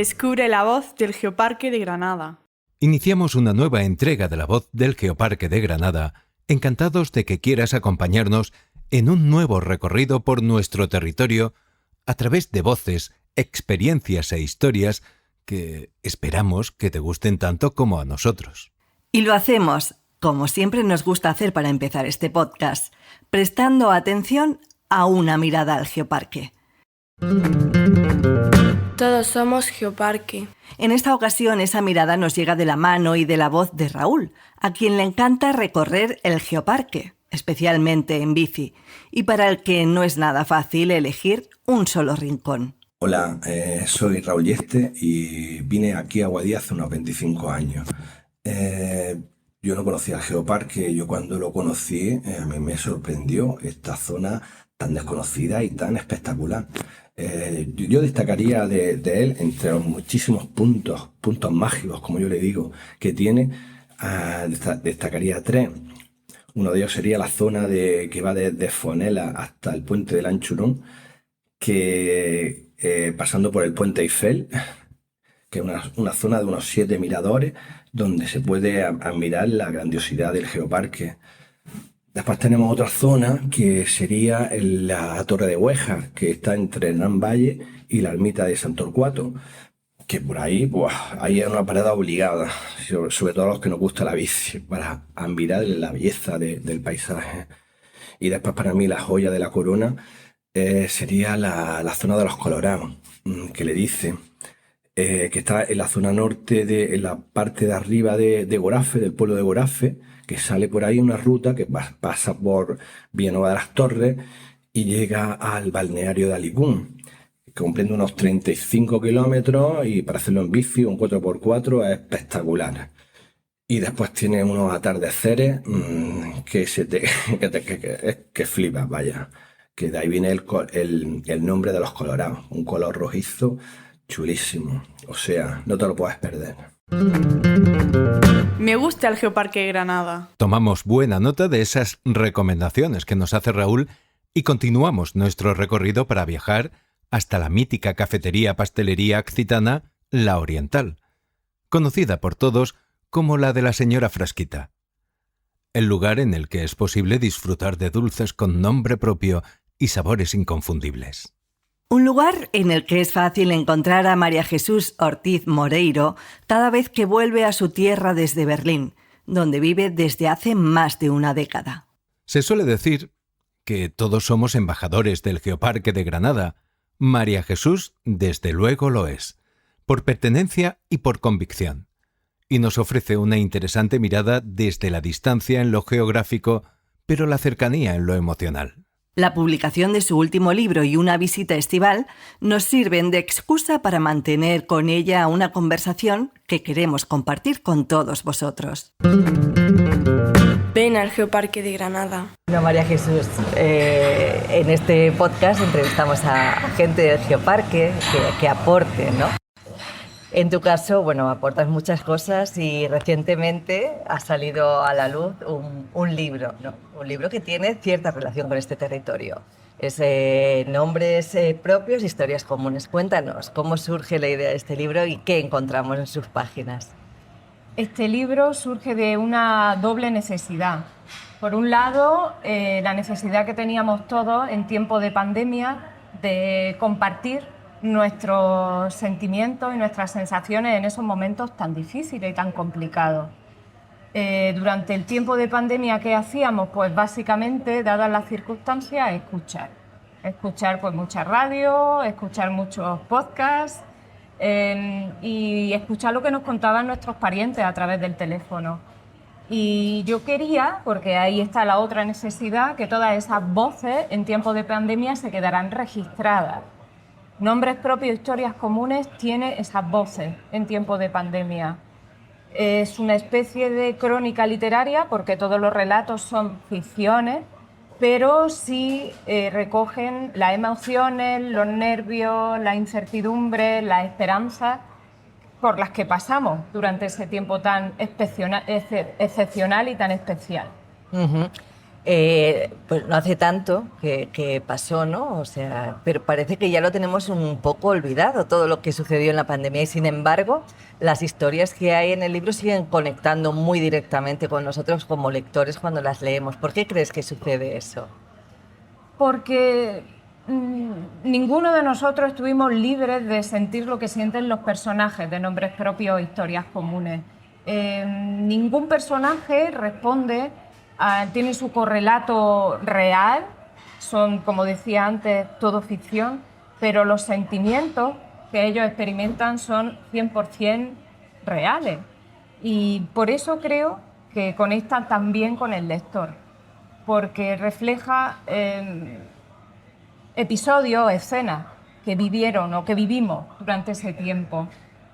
Descubre La Voz del Geoparque de Granada. Iniciamos una nueva entrega de La Voz del Geoparque de Granada, encantados de que quieras acompañarnos en un nuevo recorrido por nuestro territorio a través de voces, experiencias e historias que esperamos que te gusten tanto como a nosotros. Y lo hacemos, como siempre nos gusta hacer para empezar este podcast, prestando atención a una mirada al geoparque. Todos somos Geoparque. En esta ocasión esa mirada nos llega de la mano y de la voz de Raúl, a quien le encanta recorrer el geoparque, especialmente en bici, y para el que no es nada fácil elegir un solo rincón. Hola, soy Raúl Yeste y vine aquí a Guadí hace unos 25 años. Yo no conocía el geoparque, yo cuando lo conocí a mí me sorprendió esta zona tan desconocida y tan espectacular. Yo destacaría de él, entre los muchísimos puntos mágicos, como yo le digo, que tiene, destacaría 3. Uno de ellos sería la zona que va desde Fonela hasta el puente del Anchurón, que pasando por el puente Eiffel, que es una zona de unos 7 miradores, donde se puede admirar la grandiosidad del geoparque. Después tenemos otra zona que sería la Torre de Güejar, que está entre Hernán Valle y la ermita de Sant Torquato, que por ahí, ahí es una parada obligada, sobre todo a los que nos gusta la bici, para admirar la belleza del paisaje. Y después para mí la joya de la corona sería la zona de los Colorados, que le dicen, que está en la zona norte, en la parte de arriba de Gorafe, del pueblo de Gorafe, que sale por ahí una ruta que pasa por Villanueva de las Torres y llega al balneario de Alicún, que comprende unos 35 kilómetros y para hacerlo en bici, un 4x4 es espectacular. Y después tiene unos atardeceres que flipas, vaya. Que de ahí viene el nombre de los Colorados, un color rojizo chulísimo. O sea, no te lo puedes perder. Me gusta el Geoparque de Granada. Tomamos buena nota de esas recomendaciones que nos hace Raúl y continuamos nuestro recorrido para viajar hasta la mítica cafetería-pastelería occitana La Oriental, conocida por todos como la de la señora Frasquita. El lugar en el que es posible disfrutar de dulces con nombre propio y sabores inconfundibles. Un lugar en el que es fácil encontrar a María Jesús Ortiz Moreiro cada vez que vuelve a su tierra desde Berlín, donde vive desde hace más de una década. Se suele decir que todos somos embajadores del Geoparque de Granada. María Jesús, desde luego, lo es, por pertenencia y por convicción, y nos ofrece una interesante mirada desde la distancia en lo geográfico, pero la cercanía en lo emocional. La publicación de su último libro y una visita estival nos sirven de excusa para mantener con ella una conversación que queremos compartir con todos vosotros. Ven al Geoparque de Granada. Bueno, María Jesús, en este podcast entrevistamos a gente del Geoparque que aporte, ¿no? En tu caso, bueno, aportas muchas cosas y recientemente ha salido a la luz un libro, ¿no? Un libro que tiene cierta relación con este territorio. Es Nombres propios, historias comunes. Cuéntanos, ¿cómo surge la idea de este libro y qué encontramos en sus páginas? Este libro surge de una doble necesidad. Por un lado, la necesidad que teníamos todos en tiempo de pandemia de compartir nuestros sentimientos y nuestras sensaciones en esos momentos tan difíciles y tan complicados. Durante el tiempo de pandemia, ¿qué hacíamos? Pues básicamente, dadas las circunstancias, escuchar pues mucha radio, escuchar muchos podcasts y escuchar lo que nos contaban nuestros parientes a través del teléfono. Y yo quería, porque ahí está la otra necesidad, que todas esas voces en tiempo de pandemia se quedaran registradas. Nombres propios, historias comunes, tiene esas voces en tiempo de pandemia. Es una especie de crónica literaria porque todos los relatos son ficciones, pero sí recogen las emociones, los nervios, la incertidumbre, la esperanza por las que pasamos durante ese tiempo tan excepcional y tan especial. Uh-huh. Pues no hace tanto que pasó, ¿no? O sea, pero parece que ya lo tenemos un poco olvidado, todo lo que sucedió en la pandemia. Y sin embargo, las historias que hay en el libro siguen conectando muy directamente con nosotros como lectores cuando las leemos. ¿Por qué crees que sucede eso? Porque ninguno de nosotros estuvimos libres de sentir lo que sienten los personajes de nombres propios o historias comunes. Ningún personaje responde, tiene su correlato real, son, como decía antes, todo ficción, pero los sentimientos que ellos experimentan son 100% reales. Y por eso creo que conectan también con el lector, porque refleja episodios o escenas que vivieron o que vivimos durante ese tiempo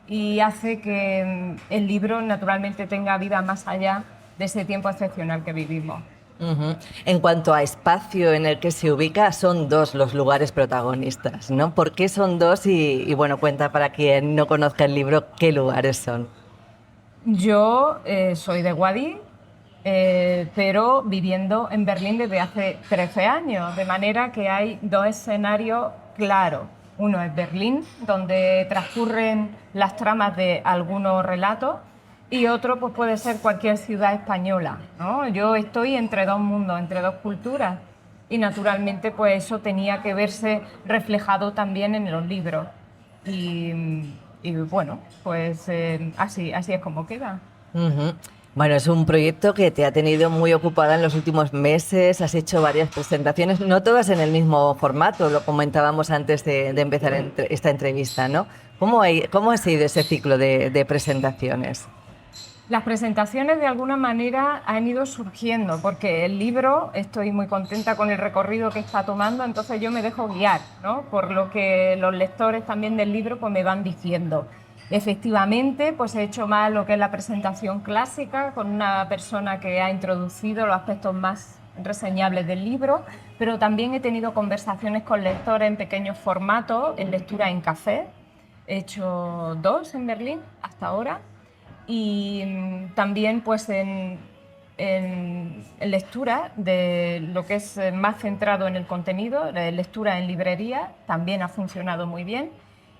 y hace que el libro naturalmente tenga vida más allá de ese tiempo excepcional que vivimos. Ujú. En cuanto a espacio en el que se ubica, son dos los lugares protagonistas, ¿no? ¿Por qué son dos? Bueno, cuenta para quien no conozca el libro qué lugares son. Yo soy de Guadix, pero viviendo en Berlín desde hace 13 años, de manera que hay dos escenarios claros. Uno es Berlín, donde transcurren las tramas de algunos relatos, y otro pues, puede ser cualquier ciudad española, ¿no? Yo estoy entre dos mundos, entre dos culturas, y naturalmente pues, eso tenía que verse reflejado también en los libros. Y bueno, pues así es como queda. Ujú. Bueno, es un proyecto que te ha tenido muy ocupada en los últimos meses, has hecho varias presentaciones, no todas en el mismo formato, lo comentábamos antes de empezar esta entrevista, ¿no? ¿Cómo ha sido ese ciclo de presentaciones? Las presentaciones de alguna manera han ido surgiendo, porque el libro, estoy muy contenta con el recorrido que está tomando, entonces yo me dejo guiar, ¿no? Por lo que los lectores también del libro pues, me van diciendo. Efectivamente, pues he hecho más lo que es la presentación clásica, con una persona que ha introducido los aspectos más reseñables del libro, pero también he tenido conversaciones con lectores en pequeños formatos, en lectura en café. He hecho 2 en Berlín hasta ahora. Y también pues en lectura de lo que es más centrado en el contenido, lectura en librería, también ha funcionado muy bien.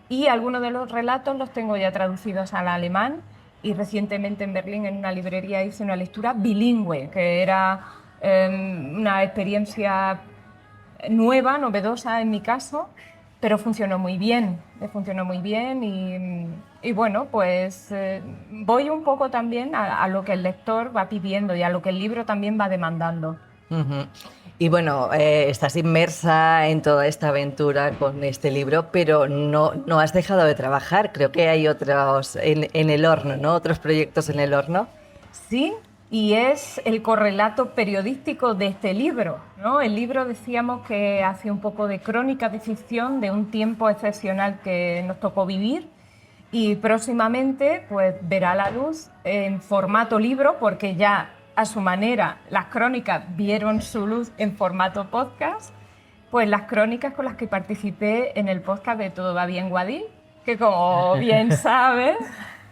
Y algunos de los relatos los tengo ya traducidos al alemán y recientemente en Berlín en una librería hice una lectura bilingüe, que era una experiencia nueva, novedosa en mi caso, pero funcionó muy bien y bueno, pues voy un poco también a lo que el lector va pidiendo y a lo que el libro también va demandando. Ujú. Y bueno, estás inmersa en toda esta aventura con este libro, pero no has dejado de trabajar. Creo que hay otros en el horno, ¿no? Otros proyectos en el horno. Sí, y es el correlato periodístico de este libro, ¿no? El libro decíamos que hace un poco de crónica de ficción de un tiempo excepcional que nos tocó vivir y próximamente pues verá la luz en formato libro porque ya a su manera las crónicas vieron su luz en formato podcast, pues las crónicas con las que participé en el podcast de Todo va bien Guadix, que como bien sabes,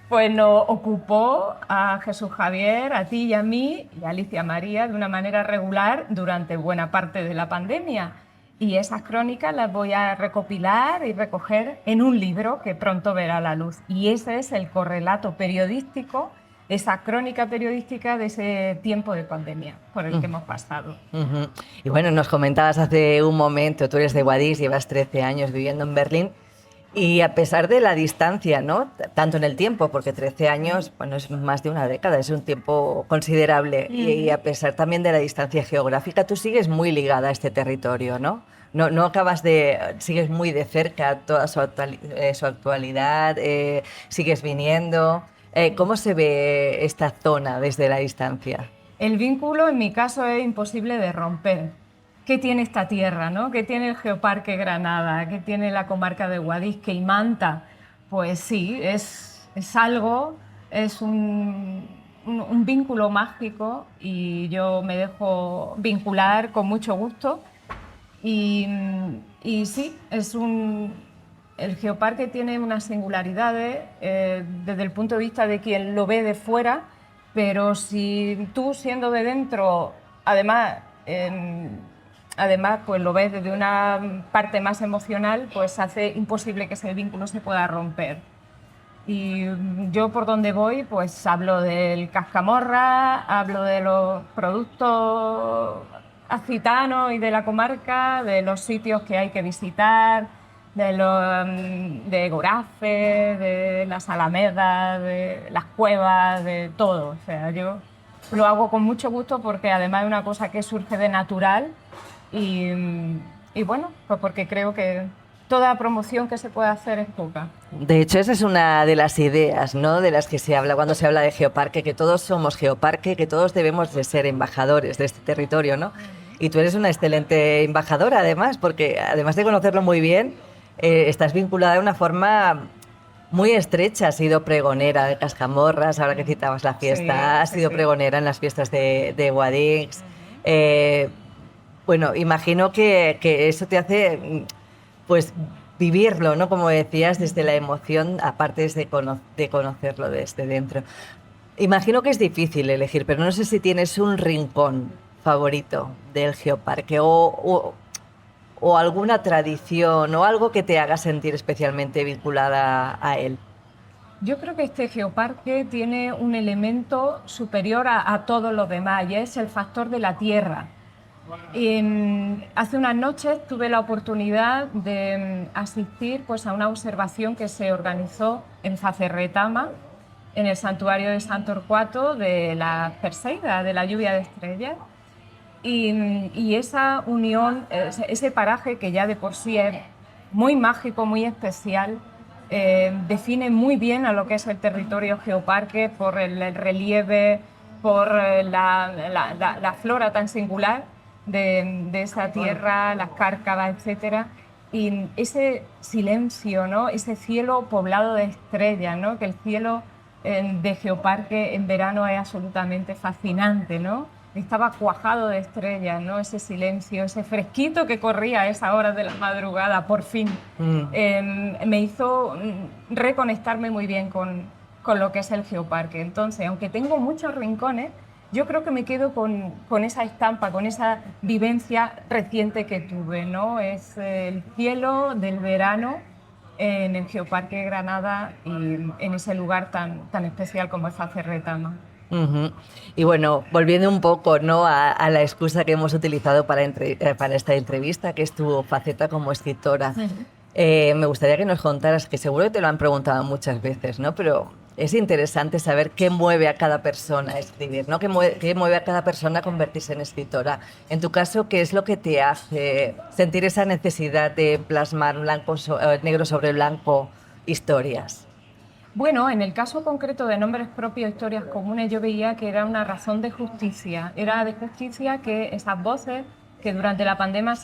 pues nos ocupó a Jesús Javier, a ti y a mí y a Alicia María de una manera regular durante buena parte de la pandemia. Y esas crónicas las voy a recopilar y recoger en un libro que pronto verá la luz. Y ese es el correlato periodístico, esa crónica periodística de ese tiempo de pandemia por el que hemos pasado. Uh-huh. Y bueno, nos comentabas hace un momento, tú eres de Guadix, llevas 13 años viviendo en Berlín. Y a pesar de la distancia, ¿no? Tanto en el tiempo, porque 13 años, bueno, es más de una década, es un tiempo considerable. Y a pesar también de la distancia geográfica, tú sigues muy ligada a este territorio, ¿no? No sigues muy de cerca toda su actualidad, sigues viniendo. ¿Cómo se ve esta zona desde la distancia? El vínculo, en mi caso, es imposible de romper. ¿Qué tiene esta tierra, ¿no? ¿Qué tiene el Geoparque Granada? ¿Qué tiene la comarca de Guadix? ¿Qué Imanta? Pues sí, es algo, es un vínculo mágico y yo me dejo vincular con mucho gusto. Y sí, el Geoparque tiene unas singularidades desde el punto de vista de quien lo ve de fuera, pero si tú siendo de dentro, además además, pues lo ves desde una parte más emocional, pues hace imposible que ese vínculo se pueda romper. Y yo por donde voy, pues hablo del cascamorra, hablo de los productos accitanos y de la comarca, de los sitios que hay que visitar, de Gorafe, de las Alamedas, de las cuevas, de todo. O sea, yo lo hago con mucho gusto porque además es una cosa que surge de natural y bueno, pues porque creo que toda promoción que se pueda hacer es poca. De hecho, esa es una de las ideas, ¿no?, de las que se habla cuando se habla de Geoparque, que todos somos Geoparque, que todos debemos de ser embajadores de este territorio, ¿no? Y tú eres una excelente embajadora, además, porque además de conocerlo muy bien, estás vinculada de una forma muy estrecha. Has sido pregonera de Cascamorras, ahora que citabas la fiesta, Sí, has sido pregonera en las fiestas de Guadix. Bueno, imagino que eso te hace, pues, vivirlo, ¿no?, como decías, desde la emoción, aparte de conocerlo desde dentro. Imagino que es difícil elegir, pero no sé si tienes un rincón favorito del Geoparque o alguna tradición o algo que te haga sentir especialmente vinculada a él. Yo creo que este geoparque tiene un elemento superior a todos los demás y es el factor de la tierra. Hace unas noches tuve la oportunidad de asistir, pues, a una observación que se organizó en Facerretama, en el santuario de Sant Torquato, de la Perseida, de la lluvia de estrellas. Y esa unión, ese paraje que ya de por sí es muy mágico, muy especial, define muy bien a lo que es el territorio geoparque por el relieve, por la flora tan singular de esa tierra, las cárcavas, etc. Y ese silencio, ¿no?, ese cielo poblado de estrellas, ¿no?, que el cielo de Geoparque en verano es absolutamente fascinante, ¿no? Estaba cuajado de estrellas, ¿no?, ese silencio, ese fresquito que corría a esa hora de la madrugada, por fin, me hizo reconectarme muy bien con lo que es el Geoparque. Entonces, aunque tengo muchos rincones, yo creo que me quedo con esa estampa, con esa vivencia reciente que tuve, ¿no? Es el cielo del verano en el Geoparque de Granada y en ese lugar tan especial como es Facerretama. Uh-huh. Y bueno, volviendo un poco, ¿no?, a la excusa que hemos utilizado para esta entrevista, que es tu faceta como escritora. Me gustaría que nos contaras, que seguro que te lo han preguntado muchas veces, ¿no?, pero es interesante saber qué mueve a cada persona a escribir, ¿no?, qué mueve a cada persona a convertirse en escritora. En tu caso, ¿qué es lo que te hace sentir esa necesidad de plasmar negro sobre blanco historias? Bueno, en el caso concreto de Nombres Propios, Historias Comunes, yo veía que era una razón de justicia. Era de justicia que esas voces que durante la pandemia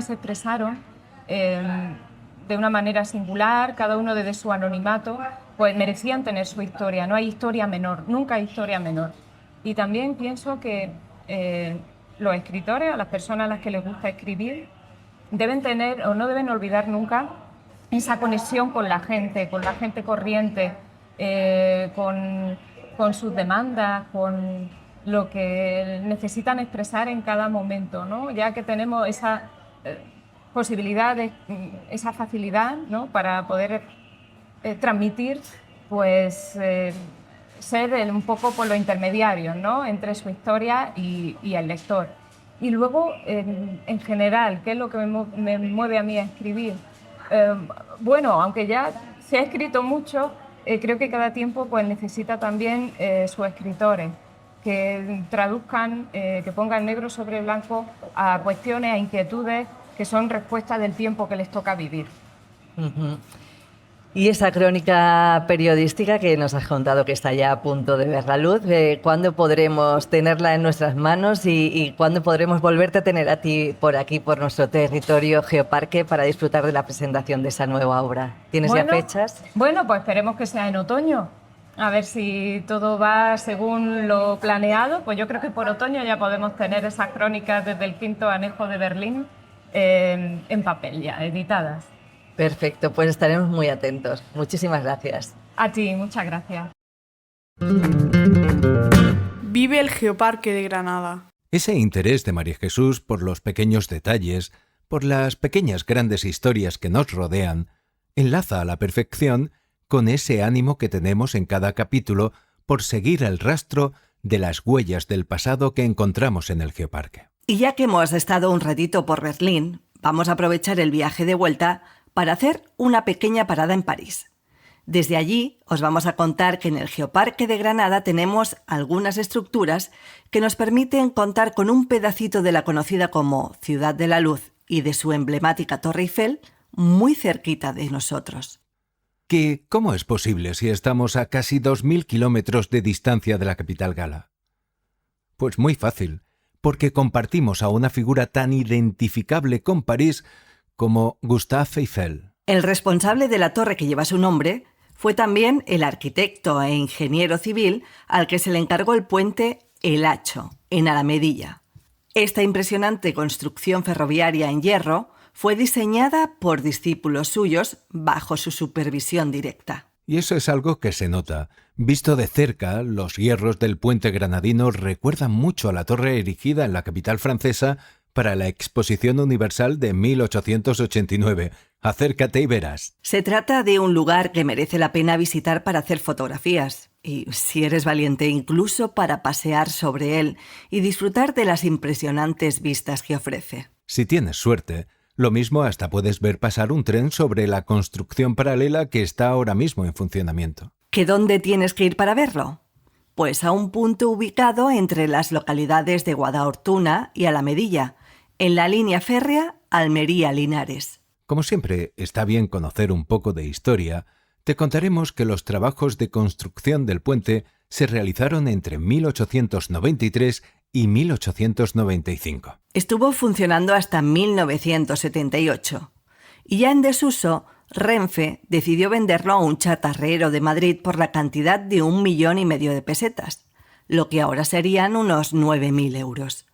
se expresaron de una manera singular, cada uno desde su anonimato, pues merecían tener su historia. No hay historia menor, nunca hay historia menor. Y también pienso que los escritores, a las personas a las que les gusta escribir, deben tener o no deben olvidar nunca esa conexión con la gente corriente, con sus demandas, con lo que necesitan expresar en cada momento, ¿no? Ya que tenemos esa posibilidad, esa facilidad, ¿no?, para poder transmitir, pues ser un poco por los intermediarios, ¿no?, entre su historia y el lector. Y luego, en general, ¿qué es lo que me mueve a mí a escribir? Bueno, aunque ya se ha escrito mucho, creo que cada tiempo, pues, necesita también sus escritores que traduzcan, que pongan negro sobre blanco a cuestiones, a inquietudes que son respuestas del tiempo que les toca vivir. Uh-huh. Y esa crónica periodística que nos has contado que está ya a punto de ver la luz, ¿cuándo podremos tenerla en nuestras manos y cuándo podremos volverte a tener a ti por aquí, por nuestro territorio Geoparque, para disfrutar de la presentación de esa nueva obra? ¿Tienes ya fechas? Bueno, pues esperemos que sea en otoño. A ver si todo va según lo planeado. Pues yo creo que por otoño ya podemos tener esas crónicas desde el 5º anejo de Berlín en papel ya, editadas. Perfecto, pues estaremos muy atentos. Muchísimas gracias. A ti, muchas gracias. Vive el Geoparque de Granada. Ese interés de María Jesús por los pequeños detalles, por las pequeñas grandes historias que nos rodean, enlaza a la perfección con ese ánimo que tenemos en cada capítulo por seguir el rastro de las huellas del pasado que encontramos en el Geoparque. Y ya que hemos estado un ratito por Berlín, vamos a aprovechar el viaje de vuelta para hacer una pequeña parada en París. Desde allí os vamos a contar que en el Geoparque de Granada tenemos algunas estructuras que nos permiten contar con un pedacito de la conocida como Ciudad de la Luz y de su emblemática Torre Eiffel muy cerquita de nosotros. ¿Cómo es posible si estamos a casi 2.000 kilómetros de distancia de la capital gala? Pues muy fácil, porque compartimos a una figura tan identificable con París como Gustave Eiffel. El responsable de la torre que lleva su nombre fue también el arquitecto e ingeniero civil al que se le encargó el puente El Hacho, en Alamedilla. Esta impresionante construcción ferroviaria en hierro fue diseñada por discípulos suyos bajo su supervisión directa. Y eso es algo que se nota. Visto de cerca, los hierros del puente granadino recuerdan mucho a la torre erigida en la capital francesa para la Exposición Universal de 1889. Acércate y verás. Se trata de un lugar que merece la pena visitar para hacer fotografías y, si eres valiente, incluso para pasear sobre él y disfrutar de las impresionantes vistas que ofrece. Si tienes suerte, lo mismo hasta puedes ver pasar un tren sobre la construcción paralela que está ahora mismo en funcionamiento. ¿Que dónde tienes que ir para verlo? Pues a un punto ubicado entre las localidades de Guadalhortuna y Alamedilla, en la línea férrea Almería-Linares. Como siempre está bien conocer un poco de historia, te contaremos que los trabajos de construcción del puente se realizaron entre 1893 y 1895. Estuvo funcionando hasta 1978 y ya en desuso, Renfe decidió venderlo a un chatarrero de Madrid por la cantidad de 1,5 millones de pesetas, lo que ahora serían unos 9.000 euros.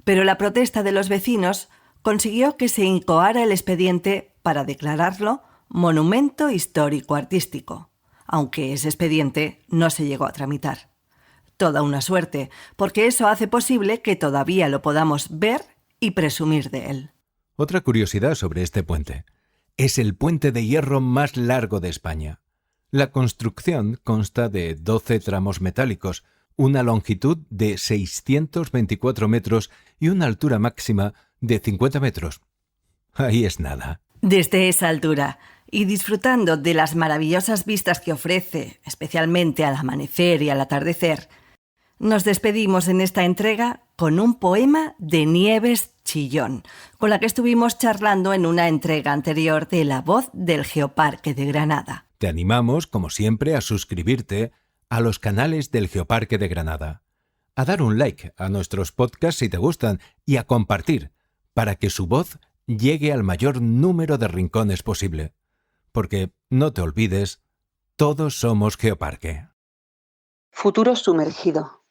Pero la protesta de los vecinos consiguió que se incoara el expediente para declararlo Monumento Histórico Artístico, aunque ese expediente no se llegó a tramitar. Toda una suerte, porque eso hace posible que todavía lo podamos ver y presumir de él. Otra curiosidad sobre este puente. Es el puente de hierro más largo de España. La construcción consta de 12 tramos metálicos, una longitud de 624 metros y una altura máxima de 50 metros. Ahí es nada. Desde esa altura, y disfrutando de las maravillosas vistas que ofrece, especialmente al amanecer y al atardecer, nos despedimos en esta entrega con un poema de Nieves Chillón, con la que estuvimos charlando en una entrega anterior de La Voz del Geoparque de Granada. Te animamos, como siempre, a suscribirte a los canales del Geoparque de Granada, a dar un like a nuestros podcasts si te gustan y a compartir para que su voz llegue al mayor número de rincones posible. Porque, no te olvides, todos somos Geoparque. Futuro sumergido.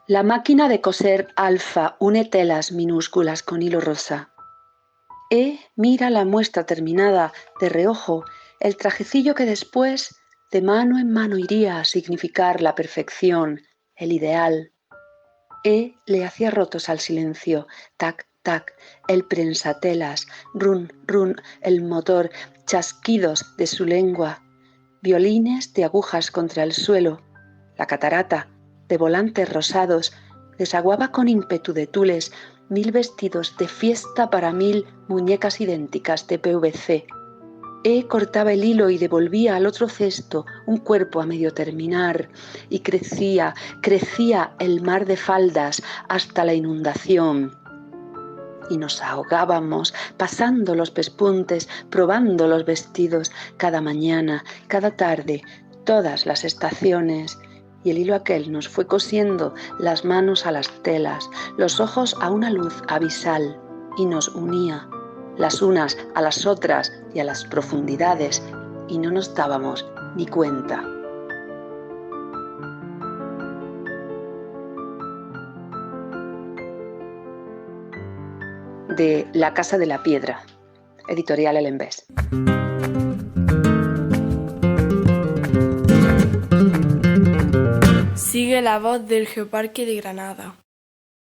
La máquina de coser alfa une telas minúsculas con hilo rosa. Mira la muestra terminada, de reojo, el trajecillo que después, de mano en mano, iría a significar la perfección, el ideal. Le hacía rotos al silencio, tac, tac, el prensatelas, run, run, el motor, chasquidos de su lengua, violines de agujas contra el suelo, la catarata, de volantes rosados, desaguaba con ímpetu de tules 1000 vestidos de fiesta para 1000 muñecas idénticas de PVC. Cortaba el hilo y devolvía al otro cesto un cuerpo a medio terminar, y crecía el mar de faldas hasta la inundación. Y nos ahogábamos, pasando los pespuntes, probando los vestidos, cada mañana, cada tarde, todas las estaciones. Y el hilo aquel nos fue cosiendo las manos a las telas, los ojos a una luz abisal, y nos unía, las unas a las otras y a las profundidades, y no nos dábamos ni cuenta. De La Casa de la Piedra, editorial El Embés. Sigue La Voz del Geoparque de Granada.